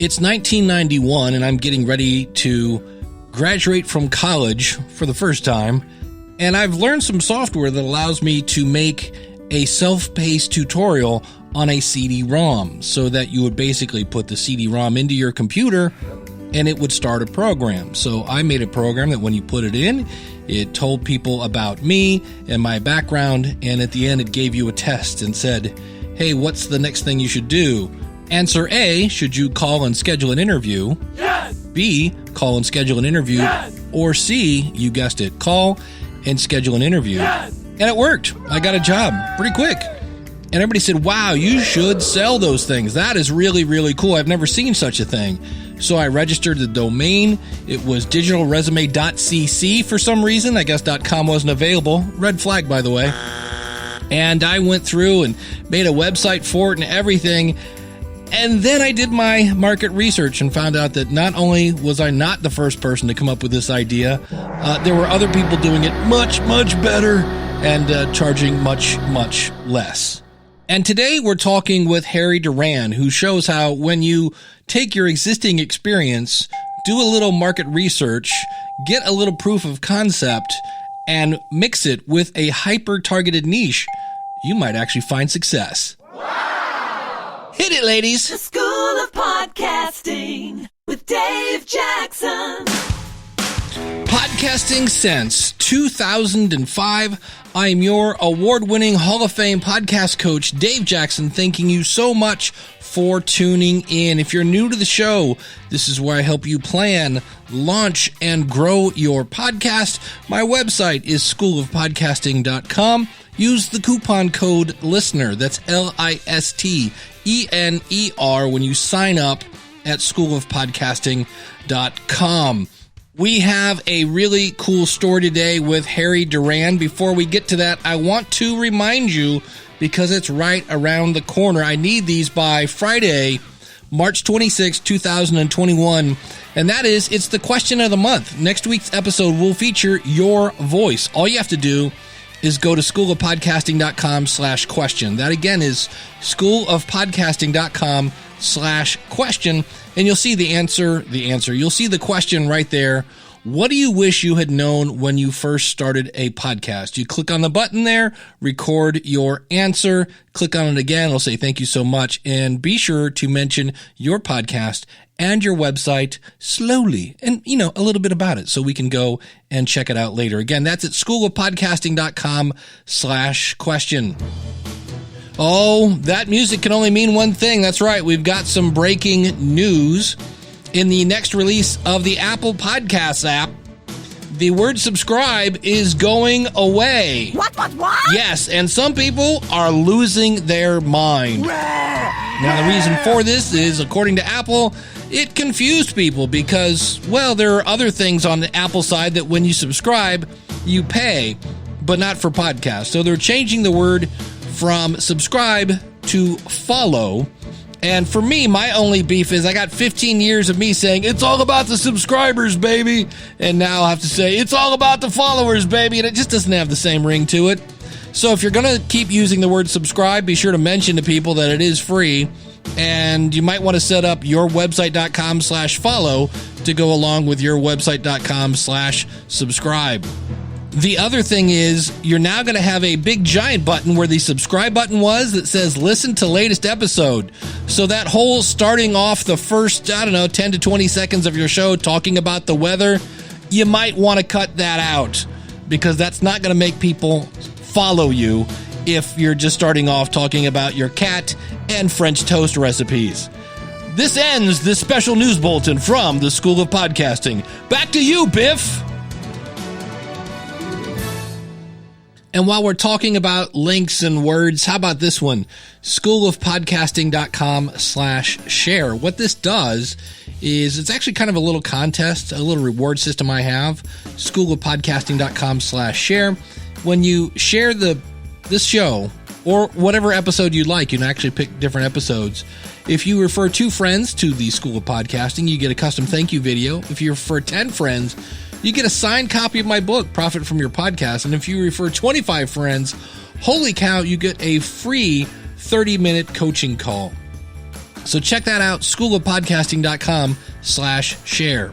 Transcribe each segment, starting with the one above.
It's 1991, and I'm getting ready to graduate from college for the first time, and I've learned some software that allows me to make a self-paced tutorial on a CD-ROM, so that you would basically put the CD-ROM into your computer and it would start a program. So I made a program that when you put it in, it told people about me and my background, and at the end it gave you a test and said, hey, what's the next thing you should do? Answer A, should you call and schedule an interview? Yes! B, call and schedule an interview. Yes! Or C, you guessed it, call and schedule an interview. Yes! And it worked. I got a job pretty quick. And everybody said, wow, you should sell those things. That is really, really cool. I've never seen such a thing. So I registered the domain. It was digitalresume.cc for some reason. I guess .com wasn't available. Red flag, by the way. And I went through and made a website for it and everything. And then I did my market research and found out that not only was I not the first person to come up with this idea, there were other people doing it much, much better and charging much, much less. And today we're talking with Harry Durran, who shows how when you take your existing experience, do a little market research, get a little proof of concept, and mix it with a hyper-targeted niche, you might actually find success. Hit it, ladies. The School of Podcasting with Dave Jackson. Podcasting since 2005. I am your award-winning Hall of Fame podcast coach, Dave Jackson, thanking you so much for tuning in. If you're new to the show, this is where I help you plan, launch, and grow your podcast. My website is schoolofpodcasting.com. Use the coupon code LISTENER, that's LISTENER, when you sign up at schoolofpodcasting.com. We have a really cool story today with Harry Durran. Before we get to that, I want to remind you, because it's right around the corner, I need these by Friday, March 26, 2021, and that is, it's the question of the month. Next week's episode will feature your voice. All you have to do is go to schoolofpodcasting.com/question. That again is schoolofpodcasting.com/question, and you'll see the answer. You'll see the question right there. What do you wish you had known when you first started a podcast? You click on the button there, record your answer, click on it again. It'll say thank you so much, and be sure to mention your podcast and your website slowly and, a little bit about it so we can go and check it out later. Again, that's at schoolofpodcasting.com/question. Oh, that music can only mean one thing. That's right. We've got some breaking news. In the next release of the Apple Podcasts app, the word subscribe is going away. What? Yes, and some people are losing their mind. Now, the reason for this is, according to Apple, it confused people because, well, there are other things on the Apple side that when you subscribe, you pay, but not for podcasts. So they're changing the word from subscribe to follow. And for me, my only beef is I got 15 years of me saying, it's all about the subscribers, baby. And now I have to say, it's all about the followers, baby. And it just doesn't have the same ring to it. So if you're going to keep using the word subscribe, be sure to mention to people that it is free. And you might want to set up your website.com/follow to go along with your website.com/subscribe. The other thing is, you're now going to have a big giant button where the subscribe button was that says listen to latest episode. So that whole starting off the first, 10 to 20 seconds of your show talking about the weather, you might want to cut that out because that's not going to make people follow you if you're just starting off talking about your cat and French toast recipes. This ends this special news bulletin from the School of Podcasting. Back to you, Biff. And while we're talking about links and words, how about this one? schoolofpodcasting.com/share. What this does is it's actually kind of a little contest, a little reward system I have. schoolofpodcasting.com/share. When you share this show or whatever episode you like, you can actually pick different episodes. If you refer 2 friends to the School of Podcasting, you get a custom thank you video. If you refer 10 friends, you get a signed copy of my book, Profit from Your Podcast. And if you refer 25 friends, holy cow, you get a free 30-minute coaching call. So check that out, schoolofpodcasting.com/share.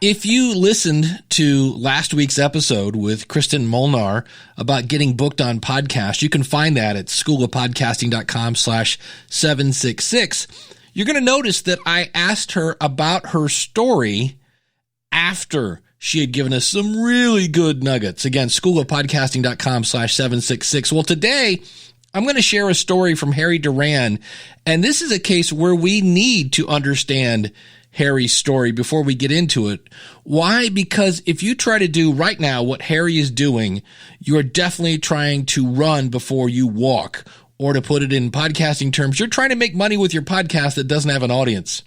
If you listened to last week's episode with Kristen Molnar about getting booked on podcasts, you can find that at schoolofpodcasting.com/766. You're going to notice that I asked her about her story after she had given us some really good nuggets. Again, schoolofpodcasting.com/766. Well, today I'm going to share a story from Harry Durran, and this is a case where we need to understand Harry's story before we get into it. Why? Because if you try to do right now what Harry is doing, you are definitely trying to run before you walk. Or to put it in podcasting terms, you're trying to make money with your podcast that doesn't have an audience.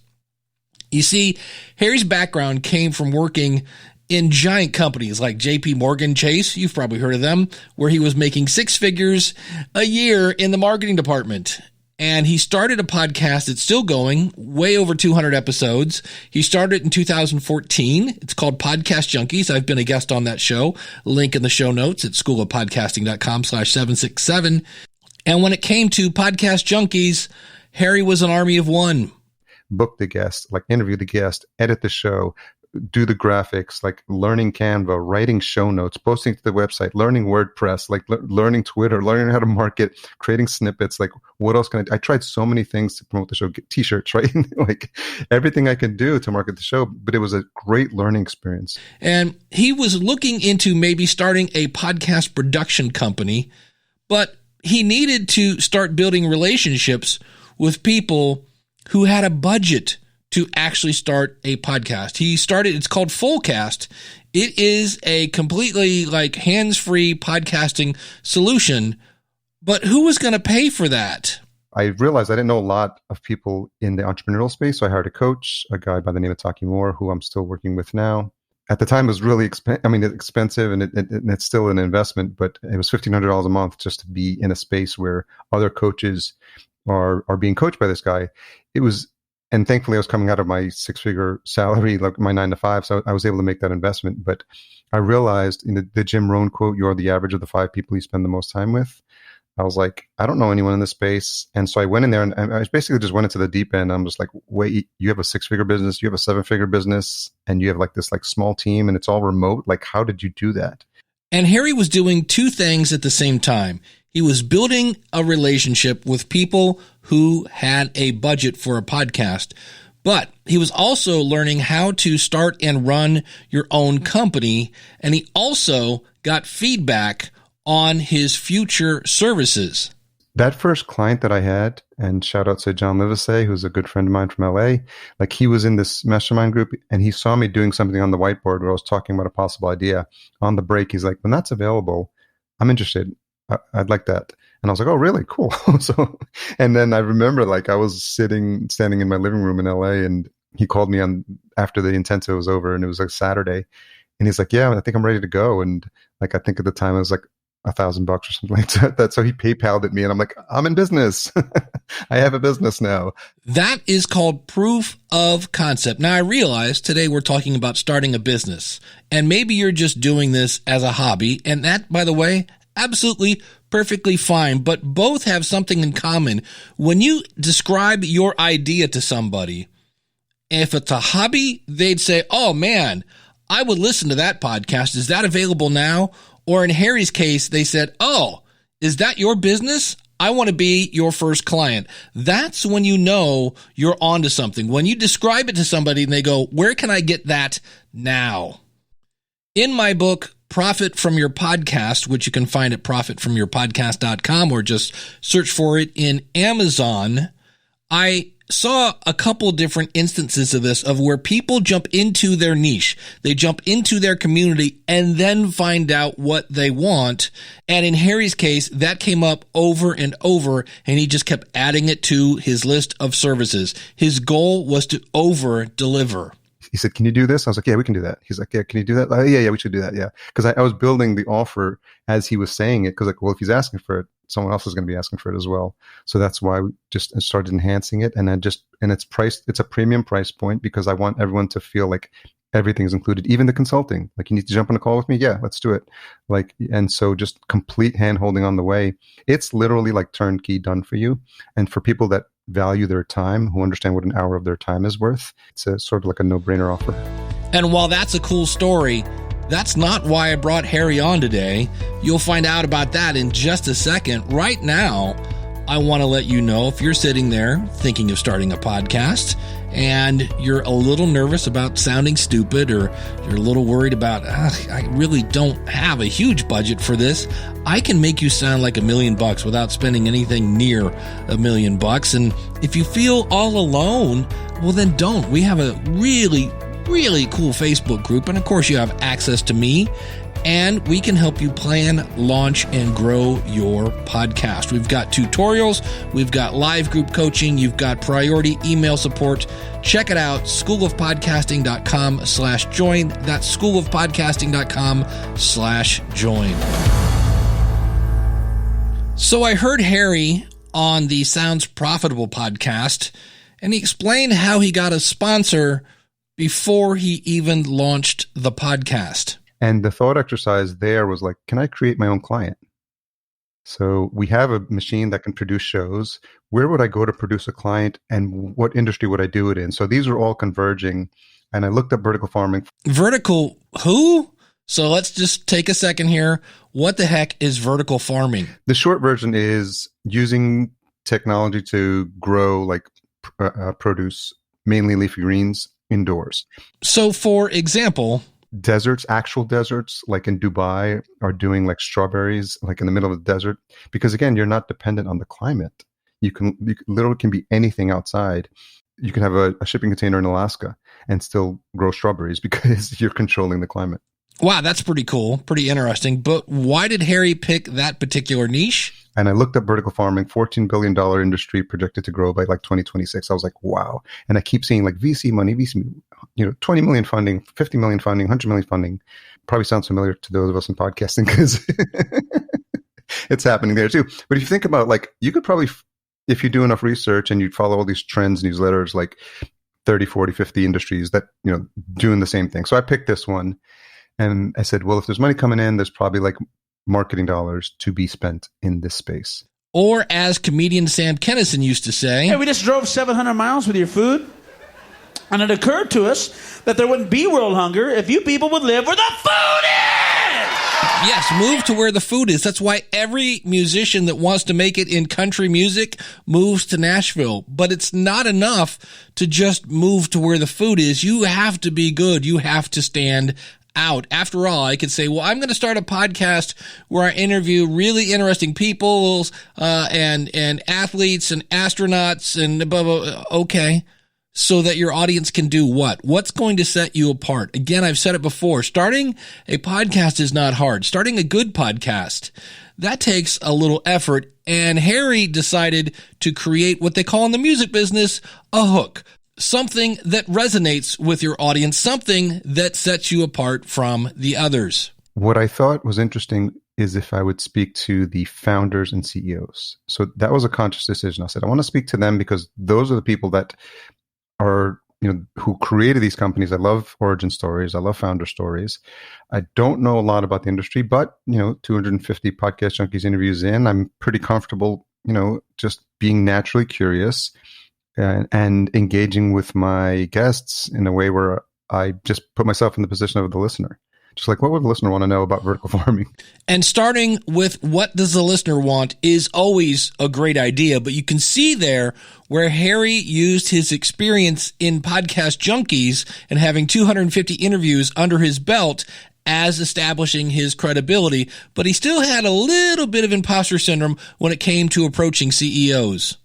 You see, Harry's background came from working in giant companies like JP Morgan Chase, you've probably heard of them, where he was making six figures a year in the marketing department. And he started a podcast that's still going, way over 200 episodes. He started it in 2014. It's called Podcast Junkies. I've been a guest on that show. Link in the show notes at schoolofpodcasting.com/767. And when it came to Podcast Junkies, Harry was an army of one. Book the guest, like interview the guest, edit the show, do the graphics, like learning Canva, writing show notes, posting to the website, learning WordPress, like learning Twitter, learning how to market, creating snippets. Like, what else can I do? I tried so many things to promote the show, get t-shirts, right? Like everything I could do to market the show, but it was a great learning experience. And he was looking into maybe starting a podcast production company, but he needed to start building relationships with people who had a budget to actually start a podcast. He started, it's called Fullcast. It is a completely like hands-free podcasting solution, but who was going to pay for that? I realized I didn't know a lot of people in the entrepreneurial space, so I hired a coach, a guy by the name of Taki Moore, who I'm still working with now. At the time, it was really expensive, and it's still an investment, but it was $1,500 a month just to be in a space where other coaches are being coached by this guy. It was, and thankfully, I was coming out of my six-figure salary, like my 9-to-5, so I was able to make that investment. But I realized in the Jim Rohn quote, "You are the average of the 5 people you spend the most time with." I was like, I don't know anyone in this space. And so I went in there and I basically just went into the deep end. I'm just like, wait, you have a 6-figure business, you have a 7-figure business, and you have like this like small team and it's all remote. Like, how did you do that? And Harry was doing two things at the same time. He was building a relationship with people who had a budget for a podcast, but he was also learning how to start and run your own company. And he also got feedback on his future services. That first client that I had, and shout out to John Livesey, who's a good friend of mine from LA, like he was in this mastermind group and he saw me doing something on the whiteboard where I was talking about a possible idea. On the break, he's like, when that's available, I'm interested. I'd like that. And I was like, oh, really? Cool. So, and then I remember like I was standing in my living room in LA and he called me on after the intensive was over and it was like Saturday. And he's like, yeah, I think I'm ready to go. And like, I think at the time it was like $1,000 or something like that. So he PayPal'd at me and I'm like, I'm in business. I have a business now. That is called proof of concept. Now I realize today we're talking about starting a business and maybe you're just doing this as a hobby. And that, by the way, absolutely perfectly fine, but both have something in common. When you describe your idea to somebody, if it's a hobby, they'd say, oh man, I would listen to that podcast. Is that available now? Or in Harry's case, they said, oh, is that your business? I want to be your first client. That's when you know you're onto something. When you describe it to somebody and they go, where can I get that now? In my book, Profit from Your Podcast, which you can find at profitfromyourpodcast.com or just search for it in Amazon, I saw a couple different instances of this, of where people jump into their niche, they jump into their community and then find out what they want. And in Harry's case, that came up over and over, and he just kept adding it to his list of services. His goal was to over deliver. He said, can you do this? I was like, yeah, we can do that. He's like, yeah, can you do that? Yeah, we should do that. Yeah. Because I was building the offer as he was saying it. Because like, well, if he's asking for it, someone else is going to be asking for it as well. So that's why we just started enhancing it. And it's priced, it's a premium price point because I want everyone to feel like everything's included, even the consulting. Like, you need to jump on a call with me? Yeah, let's do it. Like, and so just complete hand holding on the way. It's literally like turnkey done for you. And for people that value their time, who understand what an hour of their time is worth, it's a sort of like a no-brainer offer. And while that's a cool story, that's not why I brought Harry on today. You'll find out about that in just a second. Right now, I want to let you know, if you're sitting there thinking of starting a podcast and you're a little nervous about sounding stupid, or you're a little worried about, I really don't have a huge budget for this, I can make you sound like $1 million without spending anything near $1 million. And if you feel all alone, well, then don't. We have a really cool Facebook group. And of course, you have access to me, and we can help you plan, launch, and grow your podcast. We've got tutorials, we've got live group coaching, you've got priority email support. Check it out, schoolofpodcasting.com/join. That's schoolofpodcasting.com/join. So I heard Harry on the Sounds Profitable podcast, and he explained how he got a sponsor before he even launched the podcast. And the thought exercise there was like, can I create my own client? So we have a machine that can produce shows. Where would I go to produce a client, and what industry would I do it in? So these are all converging. And I looked up vertical farming. Vertical who? So let's just take a second here. What the heck is vertical farming? The short version is using technology to grow like produce, mainly leafy greens, indoors. So for example, deserts, actual deserts, like in Dubai, are doing like strawberries, like in the middle of the desert, because again, you're not dependent on the climate. You literally can be anything outside. You can have a shipping container in Alaska and still grow strawberries because you're controlling the climate. Wow, that's pretty cool, pretty interesting. But why did Harry pick that particular niche? And I looked up vertical farming, $14 billion industry projected to grow by like 2026. I was like, wow. And I keep seeing like VC money, 20 million funding, 50 million funding, 100 million funding. Probably sounds familiar to those of us in podcasting because it's happening there too. But if you think about, like, you could probably, if you do enough research and you follow all these trends, newsletters, like 30, 40, 50 industries that, doing the same thing. So I picked this one. And I said, well, if there's money coming in, there's probably like marketing dollars to be spent in this space. Or as comedian Sam Kinison used to say, hey, we just drove 700 miles with your food. And it occurred to us that there wouldn't be world hunger if you people would live where the food is. Yes, move to where the food is. That's why every musician that wants to make it in country music moves to Nashville. But it's not enough to just move to where the food is. You have to be good. You have to stand out. After all, I could say, well, I'm going to start a podcast where I interview really interesting people and athletes and astronauts and blah, blah. Okay. So that your audience can do what? What's going to set you apart? Again, I've said it before. Starting a podcast is not hard. Starting a good podcast, that takes a little effort. And Harry decided to create what they call in the music business a hook. Something that resonates with your audience, something that sets you apart from the others. What I thought was interesting is if I would speak to the founders and CEOs. So that was a conscious decision. I said, I want to speak to them because those are the people that are, who created these companies. I love origin stories. I love founder stories. I don't know a lot about the industry, but, 250 Podcast Junkies interviews in, I'm pretty comfortable, just being naturally curious and engaging with my guests in a way where I just put myself in the position of the listener. Just like, what would the listener want to know about vertical farming? And starting with what does the listener want is always a great idea, but you can see there where Harry used his experience in Podcast Junkies and having 250 interviews under his belt as establishing his credibility, but he still had a little bit of imposter syndrome when it came to approaching CEOs.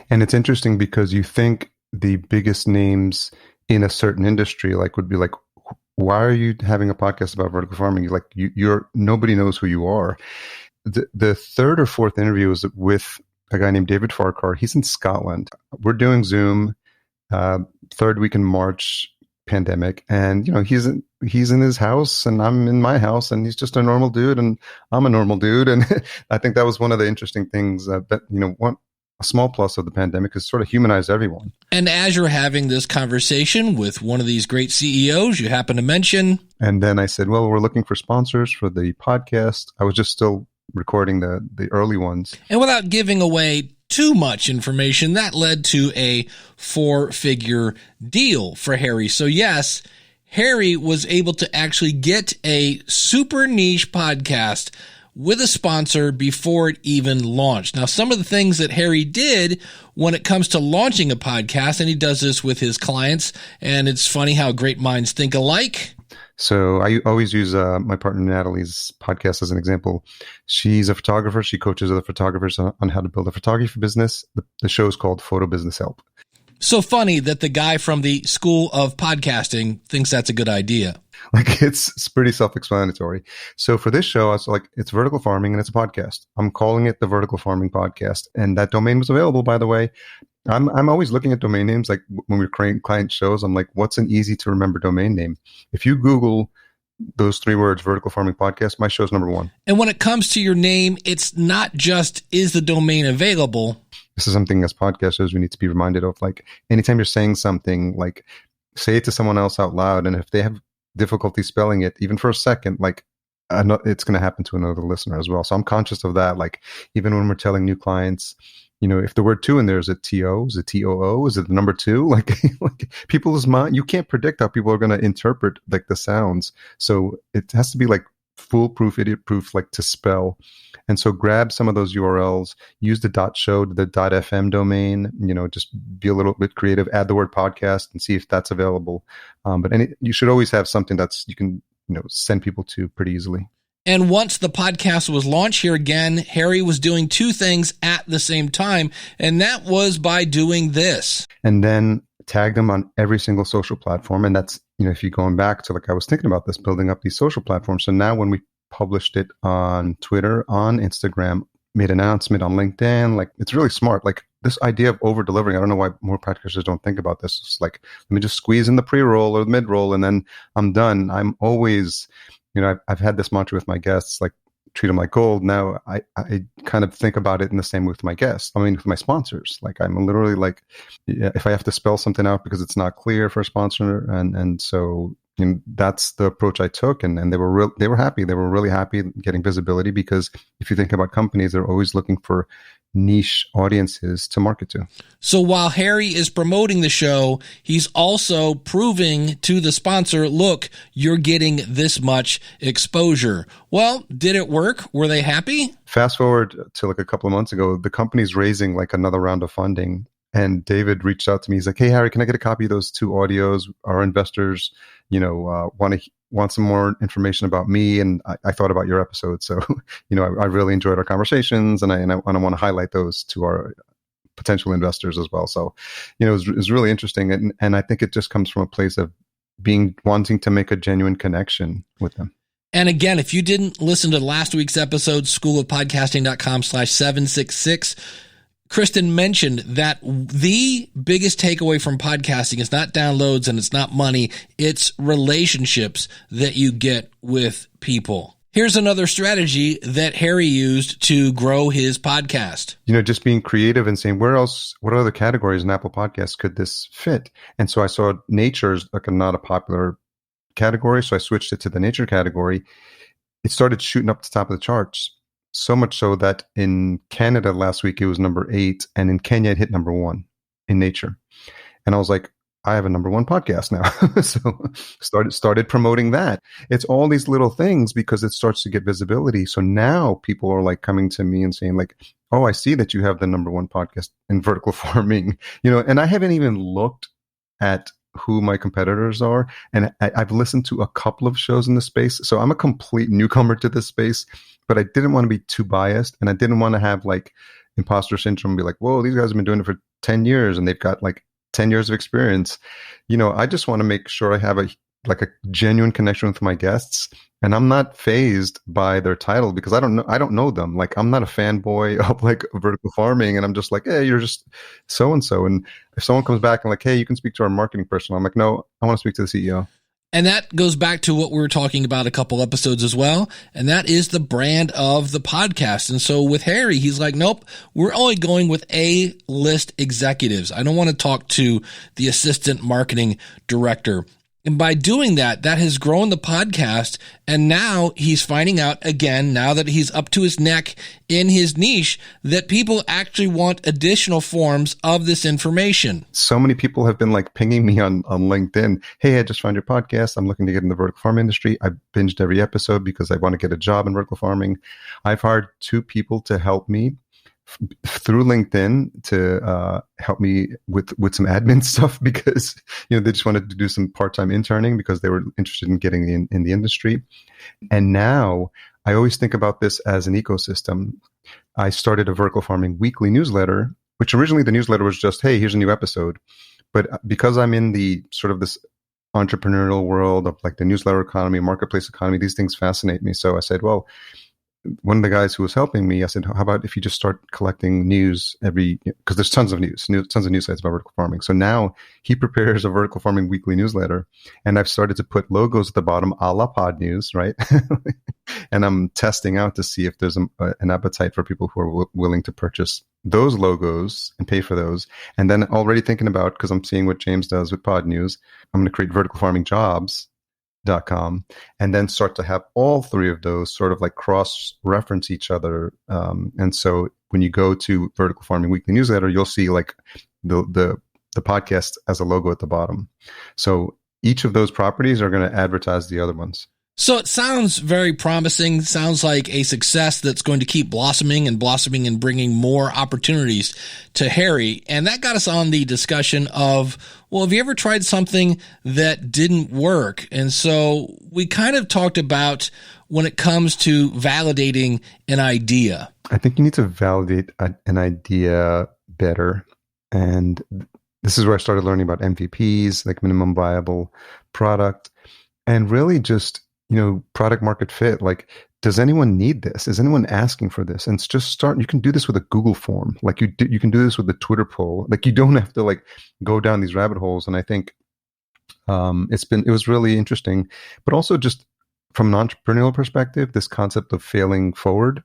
And it's interesting because you think the biggest names in a certain industry would be like, why are you having a podcast about vertical farming? You're nobody knows who you are. The third or fourth interview was with a guy named David Farquhar. He's in Scotland. We're doing Zoom, third week in March, pandemic, and he's in his house and I'm in my house, and he's just a normal dude and I'm a normal dude. And I think that was one of the interesting things that a small plus of the pandemic is sort of humanized everyone. And as you're having this conversation with one of these great CEOs you happen to mention. And then I said, well, we're looking for sponsors for the podcast. I was just still recording the early ones. And without giving away too much information, that led to a 4-figure deal for Harry. So yes, Harry was able to actually get a super niche podcast with a sponsor before it even launched. Now, some of the things that Harry did when it comes to launching a podcast, and he does this with his clients, and it's funny how great minds think alike. So I always use my partner Natalie's podcast as an example. She's a photographer. She coaches other photographers on how to build a photography business. The show is called Photo Business Help. So funny that the guy from the School of Podcasting thinks that's a good idea. Like it's pretty self-explanatory. So for this show, I was like, it's vertical farming and it's a podcast. I'm calling it the Vertical Farming Podcast. And that domain was available, by the way. I'm always looking at domain names. Like when we're creating client shows, I'm like, what's an easy to remember domain name? If you Google those 3 words, Vertical Farming Podcast, my show's number 1. And when it comes to your name, it's not just, is the domain available? This is something as podcasters we need to be reminded of. Like anytime you're saying something, like say it to someone else out loud. And if they have difficulty spelling it, even for a second, like it's going to happen to another listener as well. So I'm conscious of that. Like even when we're telling new clients, you know, if the word 2 in there, is it TO? Is it TOO? Is it the number 2? Like people's mind, you can't predict how people are going to interpret like the sounds. So it has to be like foolproof, idiot-proof, like to spell. And so grab some of those URLs, use the .show, the .fm domain, you know, just be a little bit creative, add the word podcast and see if that's available. But you should always have something that's, you can, you know, send people to pretty easily. And once the podcast was launched, here again, Harry was doing 2 things at the same time, and that was by doing this. And then tag them on every single social platform. And that's, you know, if you're going back to, like I was thinking about this, building up these social platforms. So now when we published it on Twitter, on Instagram, made an announcement on LinkedIn, like it's really smart. Like this idea of over delivering, I don't know why more practitioners don't think about this. It's like, let me just squeeze in the pre-roll or the mid-roll and then I'm done. I'm always, you know, I've had this mantra with my guests, like treat them like gold. Now I kind of think about it in the same way with my guests. I mean, with my sponsors, like I'm literally like, if I have to spell something out because it's not clear for a sponsor. And so, you know, that's the approach I took. And they were happy. They were really happy getting visibility because if you think about companies, they're always looking for niche audiences to market to. So while Harry is promoting the show, he's also proving to the sponsor, look, you're getting this much exposure. Well, did it work? Were they happy? Fast forward to like a couple of months ago, the company's raising like another round of funding. And David reached out to me. He's like, hey, Harry, can I get a copy of those 2 audios? Our investors, you know, want some more information about me. And I thought about your episode. So, you know, I really enjoyed our conversations and I want to highlight those to our potential investors as well. So, you know, it was really interesting. And I think it just comes from a place of wanting to make a genuine connection with them. And again, if you didn't listen to last week's episode, schoolofpodcasting.com/766, Kristen mentioned that the biggest takeaway from podcasting is not downloads and it's not money. It's relationships that you get with people. Here's another strategy that Harry used to grow his podcast. You know, just being creative and saying, what other categories in Apple Podcasts could this fit? And so I saw nature is like not a popular category. So I switched it to the nature category. It started shooting up to the top of the charts. So much so that in Canada last week, it was number 8. And in Kenya, it hit number 1 in nature. And I was like, I have a number 1 podcast now. So started promoting that. It's all these little things because it starts to get visibility. So now people are like coming to me and saying like, oh, I see that you have the number 1 podcast in vertical farming, you know, and I haven't even looked at who my competitors are. And I've listened to a couple of shows in the space. So I'm a complete newcomer to this space, but I didn't want to be too biased. And I didn't want to have like imposter syndrome and be like, whoa, these guys have been doing it for 10 years and they've got like 10 years of experience. You know, I just want to make sure I have a genuine connection with my guests. And I'm not fazed by their title because I don't know them. Like I'm not a fanboy of like vertical farming. And I'm just like, hey, you're just so-and-so. And if someone comes back and like, hey, you can speak to our marketing person. I'm like, no, I want to speak to the CEO. And that goes back to what we were talking about a couple episodes as well. And that is the brand of the podcast. And so with Harry, he's like, nope, we're only going with A-list executives. I don't want to talk to the assistant marketing director. And by doing that, that has grown the podcast. And now he's finding out again, now that he's up to his neck in his niche, that people actually want additional forms of this information. So many people have been like pinging me on LinkedIn. Hey, I just found your podcast. I'm looking to get in the vertical farm industry. I binged every episode because I want to get a job in vertical farming. I've hired 2 people to help me through LinkedIn to help me with some admin stuff because they just wanted to do some part-time interning because they were interested in getting in the industry. And now I always think about this as an ecosystem. I started a vertical farming weekly newsletter, which originally the newsletter was just, hey, here's a new episode. But because I'm in the sort of this entrepreneurial world of like the newsletter economy, marketplace economy, these things fascinate me. So I said, well, one of the guys who was helping me, I said, how about if you just start collecting news because there's tons of news sites about vertical farming. So now he prepares a vertical farming weekly newsletter, and I've started to put logos at the bottom, a la Pod News, right? And I'm testing out to see if there's an appetite for people who are willing to purchase those logos and pay for those. And then already thinking about, because I'm seeing what James does with Pod News, I'm going to create vertical farming jobs.com, and then start to have all 3 of those sort of like cross-reference each other. And so when you go to Vertical Farming Weekly Newsletter, you'll see like the podcast as a logo at the bottom. So each of those properties are going to advertise the other ones. So it sounds very promising. Sounds like a success that's going to keep blossoming and bringing more opportunities to Harry. And that got us on the discussion of, well, have you ever tried something that didn't work? And so we kind of talked about when it comes to validating an idea. I think you need to validate an idea better. And this is where I started learning about MVPs, like minimum viable product, and really just product market fit. Like, does anyone need this? Is anyone asking for this? And it's just start. You can do this with a Google form. Like you can do this with a Twitter poll. Like you don't have to like go down these rabbit holes. And I think it was really interesting, but also just from an entrepreneurial perspective, this concept of failing forward,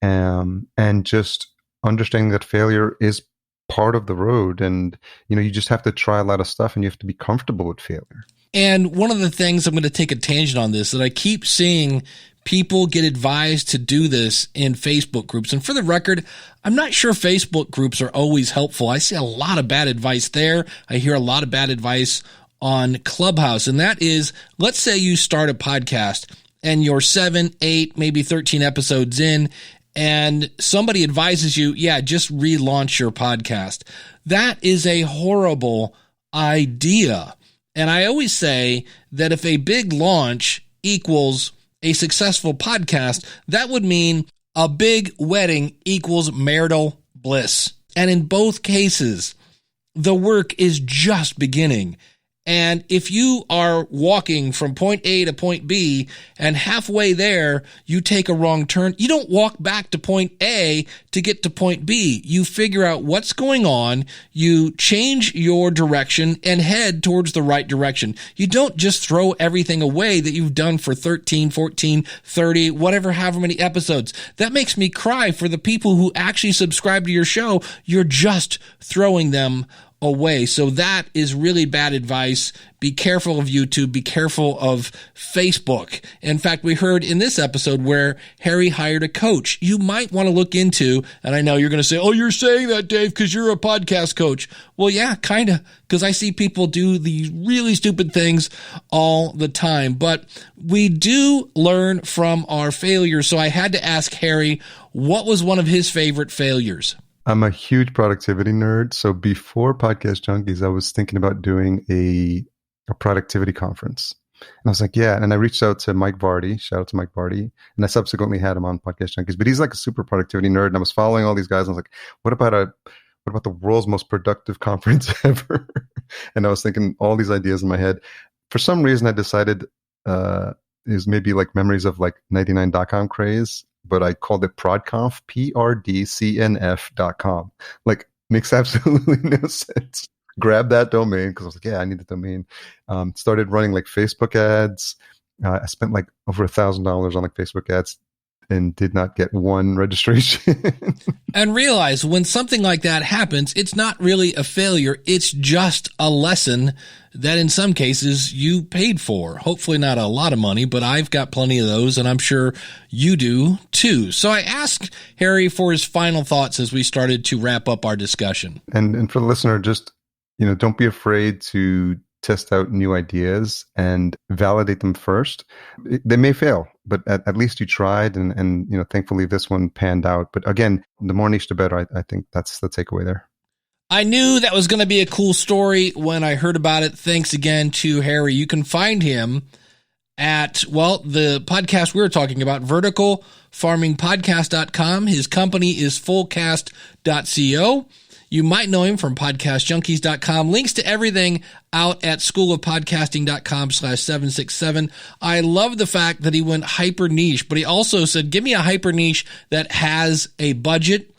and just understanding that failure is part of the road. And you just have to try a lot of stuff, and you have to be comfortable with failure. And one of the things, I'm going to take a tangent on this, that I keep seeing people get advised to do this in Facebook groups. And for the record, I'm not sure Facebook groups are always helpful. I see a lot of bad advice there. I hear a lot of bad advice on Clubhouse. And that is, let's say you start a podcast and you're 7, 8, maybe 13 episodes in, and somebody advises you, just relaunch your podcast. That is a horrible idea. And I always say that if a big launch equals a successful podcast, that would mean a big wedding equals marital bliss. And in both cases, the work is just beginning. And if you are walking from point A to point B and halfway there, you take a wrong turn, you don't walk back to point A to get to point B. You figure out what's going on, you change your direction and head towards the right direction. You don't just throw everything away that you've done for 13, 14, 30, whatever, however many episodes. That makes me cry for the people who actually subscribe to your show. You're just throwing them away. So that is really bad advice. Be careful of YouTube. Be careful of Facebook. In fact, we heard in this episode where Harry hired a coach. You might want to look into, and I know you're going to say, oh, you're saying that, Dave, because you're a podcast coach. Well, yeah, kind of, because I see people do these really stupid things all the time. But we do learn from our failures. So I had to ask Harry, what was one of his favorite failures? I'm a huge productivity nerd. So before Podcast Junkies, I was thinking about doing a productivity conference. And I was like, yeah. And I reached out to Mike Vardy. Shout out to Mike Vardy. And I subsequently had him on Podcast Junkies. But he's like a super productivity nerd. And I was following all these guys. And I was like, what about the world's most productive conference ever? And I was thinking all these ideas in my head. For some reason, I decided it was maybe like memories of like 99.com craze. But I called it ProdConf, PRDCNF.com. Like, makes absolutely no sense. grabbed that domain because I was like, yeah, I need the domain. Started running like Facebook ads. I spent like over $1,000 on like Facebook ads and did not get one registration. And realize when something like that happens, it's not really a failure. It's just a lesson that in some cases you paid for. Hopefully not a lot of money, but I've got plenty of those, and I'm sure you do too. So I asked Harry for his final thoughts as we started to wrap up our discussion. And for the listener, just, don't be afraid to test out new ideas and validate them first. They may fail, but at least you tried, and thankfully this one panned out. But again, the more niche, the better. I think that's the takeaway there. I knew that was going to be a cool story when I heard about it. Thanks again to Harry. You can find him at, the podcast we were talking about, verticalfarmingpodcast.com. His company is fullcast.co. You might know him from podcastjunkies.com. Links to everything out at schoolofpodcasting.com/767. I love the fact that he went hyper niche, but he also said, give me a hyper niche that has a budget.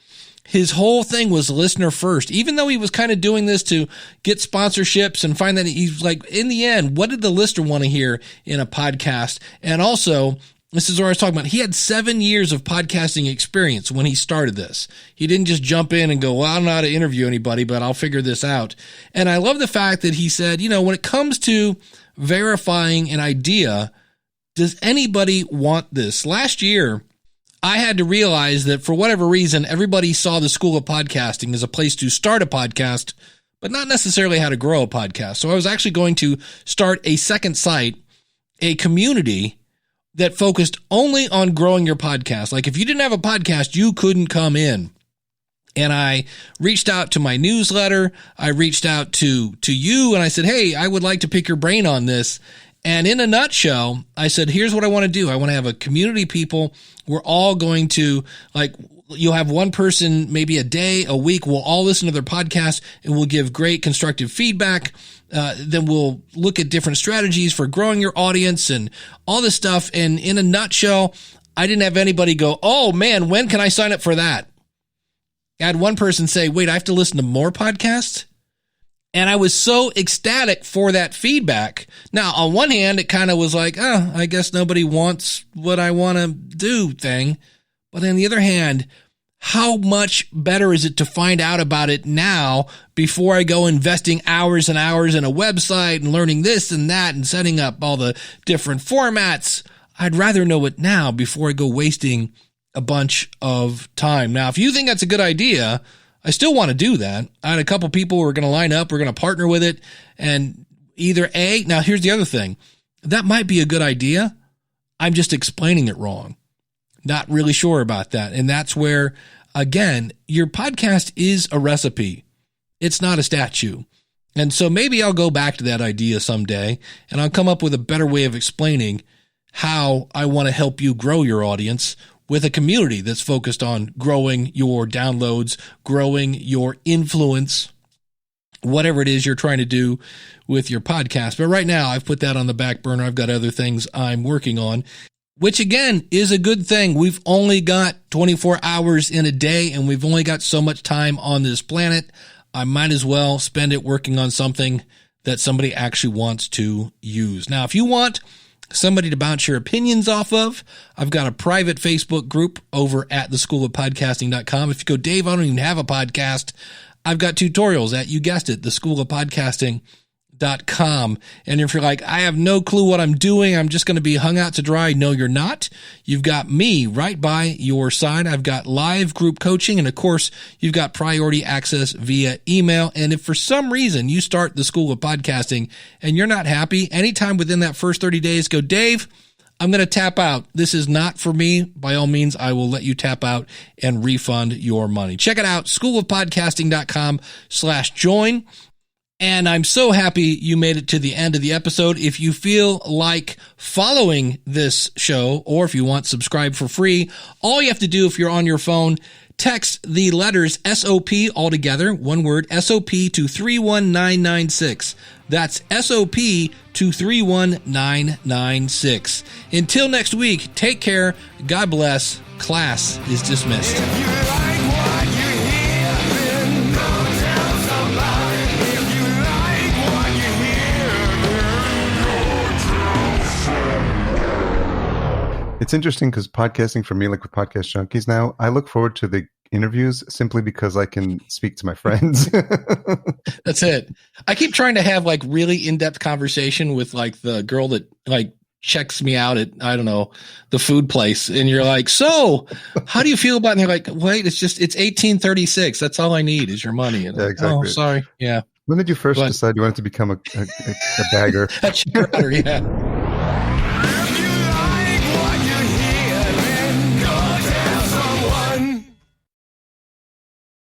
His whole thing was listener first, even though he was kind of doing this to get sponsorships and find that he's like, in the end, what did the listener want to hear in a podcast? And also, this is what I was talking about. He had 7 years of podcasting experience when he started this. He didn't just jump in and go, well, I don't know how to interview anybody, but I'll figure this out. And I love the fact that he said, when it comes to verifying an idea, does anybody want this? Last year, I had to realize that for whatever reason, everybody saw the School of Podcasting as a place to start a podcast, but not necessarily how to grow a podcast. So I was actually going to start a second site, a community that focused only on growing your podcast. Like if you didn't have a podcast, you couldn't come in. And I reached out to my newsletter. I reached out to you and I said, hey, I would like to pick your brain on this. And in a nutshell, I said, here's what I want to do. I want to have a community of people. We're all going to, you'll have one person, maybe a day, a week. We'll all listen to their podcast and we'll give great constructive feedback. Then we'll look at different strategies for growing your audience and all this stuff. And in a nutshell, I didn't have anybody go, oh man, when can I sign up for that? I had one person say, wait, I have to listen to more podcasts? And I was so ecstatic for that feedback. Now, on one hand, it kind of was like, I guess nobody wants what I want to do thing. But on the other hand, how much better is it to find out about it now before I go investing hours and hours in a website and learning this and that and setting up all the different formats? I'd rather know it now before I go wasting a bunch of time. Now, if you think that's a good idea, I still want to do that. I had a couple people who are going to line up. We're going to partner with it. And now here's the other thing. That might be a good idea. I'm just explaining it wrong. Not really sure about that. And that's where, again, your podcast is a recipe. It's not a statue. And so maybe I'll go back to that idea someday and I'll come up with a better way of explaining how I want to help you grow your audience with a community that's focused on growing your downloads, growing your influence, whatever it is you're trying to do with your podcast. But right now, I've put that on the back burner. I've got other things I'm working on, which again is a good thing. We've only got 24 hours in a day and we've only got so much time on this planet. I might as well spend it working on something that somebody actually wants to use. Now, if you want somebody to bounce your opinions off of, I've got a private Facebook group over at theschoolofpodcasting.com. If you go, Dave, I don't even have a podcast, I've got tutorials at, you guessed it, theschoolofpodcasting.com. And if you're like, I have no clue what I'm doing, I'm just going to be hung out to dry. No, you're not. You've got me right by your side. I've got live group coaching. And of course, you've got priority access via email. And if for some reason you start the School of Podcasting and you're not happy, anytime within that first 30 days, go, Dave, I'm going to tap out. This is not for me. By all means, I will let you tap out and refund your money. Check it out. schoolofpodcasting.com/join. And I'm so happy you made it to the end of the episode. If you feel like following this show, or if you want subscribe for free, all you have to do if you're on your phone, text the letters SOP all together, one word, SOP to 31996. That's SOP to 31996. Until next week, take care. God bless. Class is dismissed. It's interesting because podcasting for me, like with Podcast Junkies now, I look forward to the interviews simply because I can speak to my friends. That's it. I keep trying to have like really in-depth conversation with like the girl that like checks me out at, I don't know, the food place. And you're like, so how do you feel about it? And they're like, wait, it's 1836. That's all I need is your money. And Yeah, exactly. Oh, sorry. Yeah. When did you first decide you wanted to become a bagger? That's your honor, yeah.